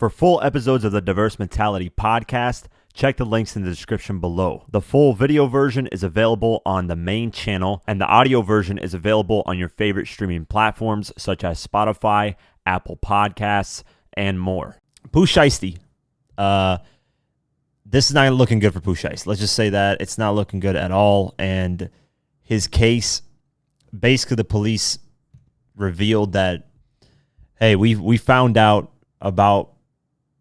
For full episodes of the Diverse Mentality podcast, check the links in the description below. The full video version is available on the main channel, and the audio version is available on your favorite streaming platforms such as Spotify, Apple Podcasts, and more. Pooh Shiesty. This is not looking good for Pooh Shiesty. Let's just say that. It's not looking good at all. And his case, basically the police revealed that, hey, we found out about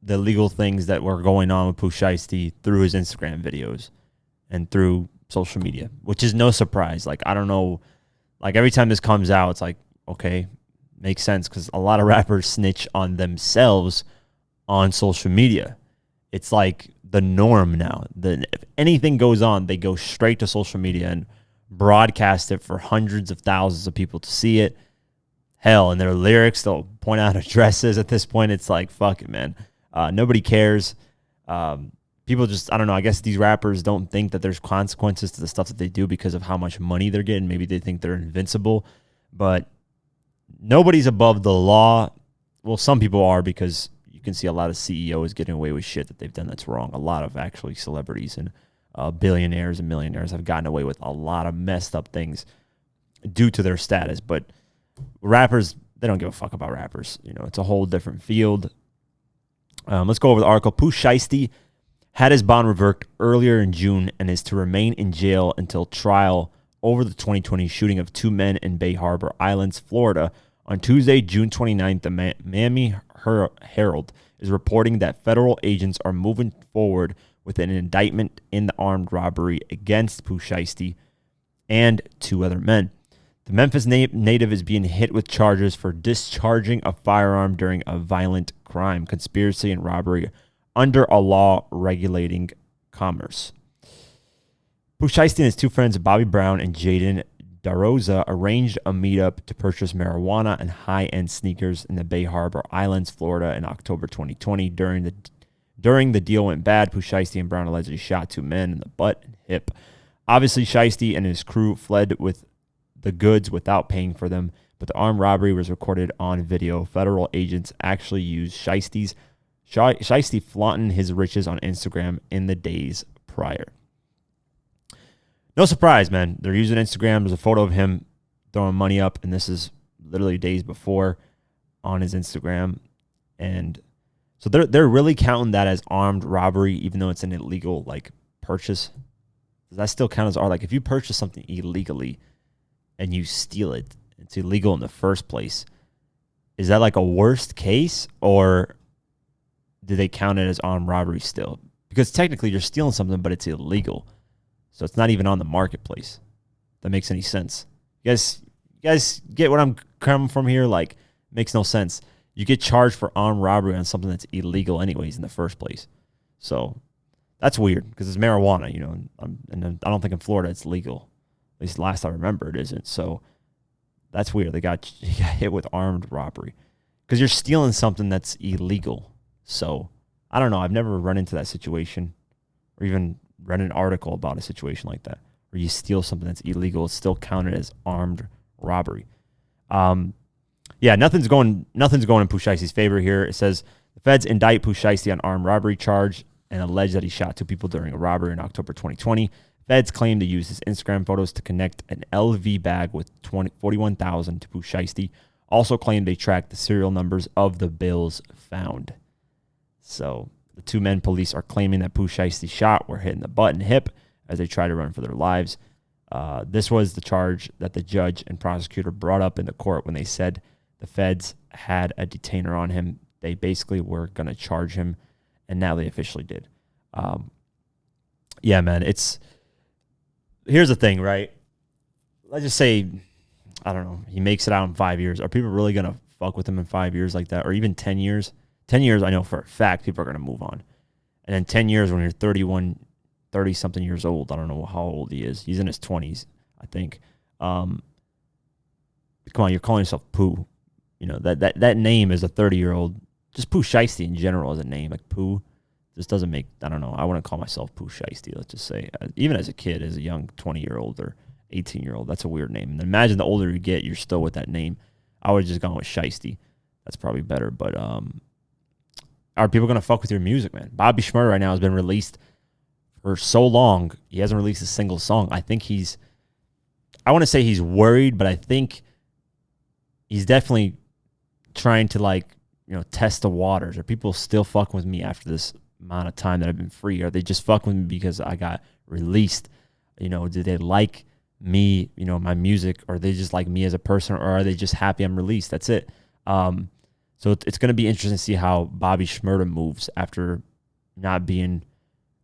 the legal things that were going on with Pooh Shiesty through his Instagram videos and through social media, which is no surprise. Like, I don't know, like every time this comes out, it's like, okay, makes sense, because a lot of rappers snitch on themselves on social media. It's like the norm now. If anything goes on, they go straight to social media and broadcast it for hundreds of thousands of people to see it. Hell, in their lyrics, they'll point out addresses. At this point, it's like, fuck it, man. Nobody cares. People just, I don't know, I guess these rappers don't think that there's consequences to the stuff that they do because of how much money they're getting. Maybe they think they're invincible, but nobody's above the law. Well, some people are, because you can see a lot of CEOs getting away with shit that they've done that's wrong. A lot of actually celebrities and billionaires and millionaires have gotten away with a lot of messed up things due to their status. But rappers, they don't give a fuck about rappers. You know, it's a whole different field. Let's go over the article. Pooh Shiesty had his bond revoked earlier in June and is to remain in jail until trial over the 2020 shooting of two men in Bay Harbor Islands, Florida. On Tuesday, June 29th, the Miami Herald is reporting that federal agents are moving forward with an indictment in the armed robbery against Pooh Shiesty and two other men. The Memphis native is being hit with charges for discharging a firearm during a violent crime, conspiracy, and robbery under a law regulating commerce. Pooh Shiesty and his two friends, Bobby Brown and Jaden DaRosa, arranged a meetup to purchase marijuana and high-end sneakers in the Bay Harbor Islands, Florida, in October 2020. During the deal went bad, Pooh Shiesty and Brown allegedly shot two men in the butt and hip. Obviously, Shiesty and his crew fled with the goods without paying for them, but the armed robbery was recorded on video. Federal agents actually used Shiesty flaunting his riches on Instagram in the days prior. No surprise, man. They're using Instagram. There's a photo of him throwing money up, and this is literally days before on his Instagram. And so they're really counting that as armed robbery, even though it's an illegal purchase. Does that still count as armed? Like, if you purchase something illegally and you steal it, it's illegal in the first place. Is that like a worst case, or do they count it as armed robbery still? Because technically you're stealing something, but it's illegal. So it's not even on the marketplace. If that makes any sense. You guys get what I'm coming from here? Like, makes no sense. You get charged for armed robbery on something that's illegal anyways in the first place. So that's weird, because it's marijuana, you know, and I don't think in Florida it's legal. At least last I remember it isn't. So that's weird. They got hit with armed robbery because you're stealing something that's illegal. So I don't know. I've never run into that situation or even read an article about a situation like that where you steal something that's illegal. It's still counted as armed robbery. Yeah, nothing's going in Pooh Shiesty's favor here. It says the feds indict Pooh Shiesty on armed robbery charge and allege that he shot two people during a robbery in October 2020. Feds claim to use his Instagram photos to connect an LV bag with $41,000 to Pooh Shiesty. Also claim they tracked the serial numbers of the bills found. So the two men police are claiming that Pooh Shiesty shot were hit in the butt and hip as they try to run for their lives. This was the charge that the judge and prosecutor brought up in the court when they said the feds had a detainer on him. They basically were going to charge him, and now they officially did. Yeah, man, here's the thing, right? Let's just say, I don't know, he makes it out in 5 years. Are people really going to fuck with him in 5 years like that? Or even 10 years? 10 years, I know for a fact people are going to move on. And then 10 years when you're 30-something years old, I don't know how old he is. He's in his 20s, I think. Come on, you're calling yourself Pooh. You know, that name is a 30-year-old. Just Pooh Shiesty in general as a name. Like, Pooh just doesn't make, I don't know. I wouldn't call myself Pooh Shiesty, let's just say. Even as a kid, as a young 20-year-old or 18-year-old, that's a weird name. And imagine the older you get, you're still with that name. I would have just gone with Shiesty. That's probably better. But, are people going to fuck with your music, man? Bobby Shmurda right now has been released for so long. He hasn't released a single song. I think I want to say he's worried, but I think he's definitely trying to, like, test the waters. Are people still fucking with me after this amount of time that I've been free? Are they just fucking with me because I got released? Do they like me, my music, or they just like me as a person, or are they just happy I'm released? That's it. So it's going to be interesting to see how Bobby Shmurda moves after not being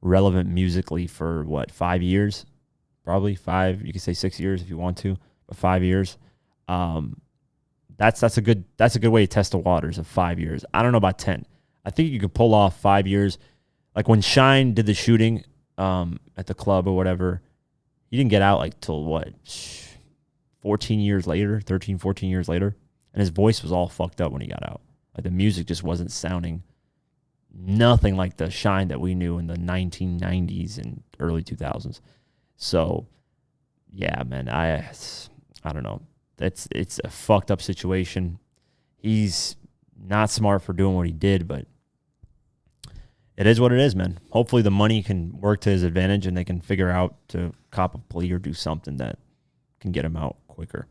relevant musically for 5 years? Probably 5. You can say 6 years if you want to, but 5 years. That's a good way to test the waters of 5 years. I don't know about 10. I think you can pull off 5 years. Like when Shine did the shooting at the club or whatever, he didn't get out like till 14 years later, 13, 14 years later. And his voice was all fucked up when he got out. Like the music just wasn't sounding nothing like the Shine that we knew in the 1990s and early 2000s. So, yeah, man, I don't know. It's a fucked up situation. He's not smart for doing what he did, but it is what it is, man. Hopefully the money can work to his advantage and they can figure out to cop a plea or do something that can get him out quicker.